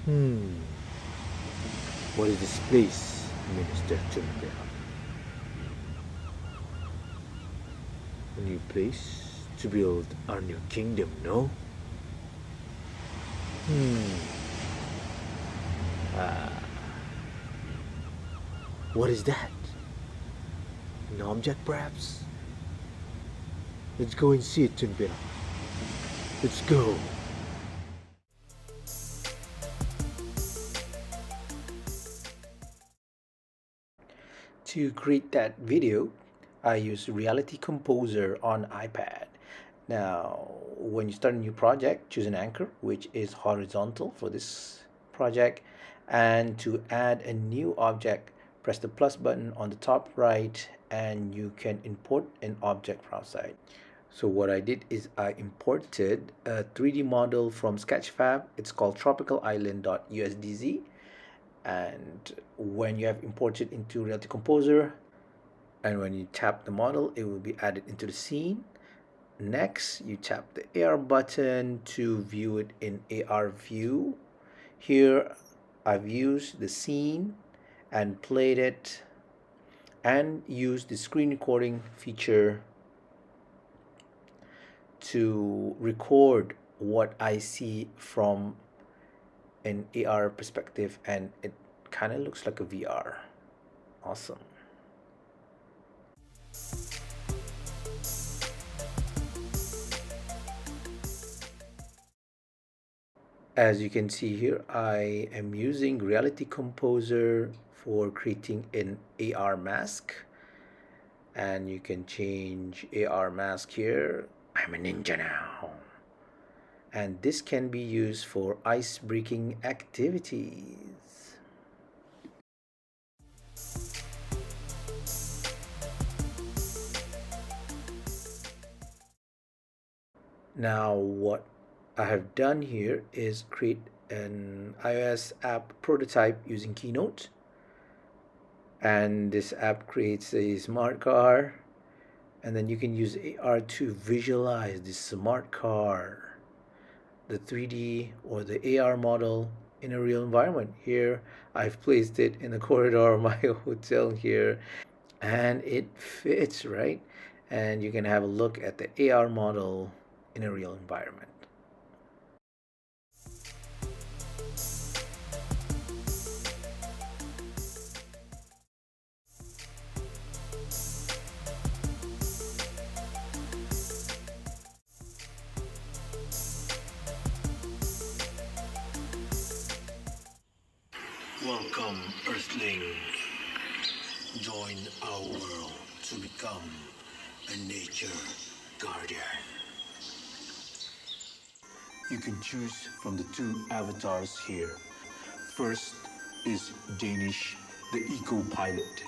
Hmm, what is this place, Minister Chunbea? A new place to build our new kingdom, no? Hmm, what is that? An object, perhaps? Let's go and see it, Chunbea. Let's go. To create that video, I use Reality Composer on iPad. Now, when you start a new project, choose an anchor, which is horizontal for this project. And to add a new object, press the plus button on the top right, and you can import an object from outside. So what I did is I imported a 3D model from Sketchfab. It's called tropicalisland.usdz. And when you have imported into Reality Composer, and when you tap the model, it will be added into the scene. Next, you tap the AR button to view it in AR view. Here, I've used the scene and played it and used the screen recording feature to record what I see from an AR perspective, and it kind of looks like a VR. Awesome. As you can see here, I am using Reality Composer for creating an AR mask. And you can change AR mask here. I'm a ninja now. And this can be used for ice breaking activities. Now what I have done here is create an iOS app prototype using Keynote. And this app creates a smart car, and then you can use AR to visualize this smart car, the 3D or the AR model in a real environment. Here I've placed it in the corridor of my hotel here, and it fits, right? And you can have a look at the AR model in a real environment. Welcome, Earthling. Join our world to become a nature guardian. You can choose from the two avatars here. First is Danish, the eco pilot.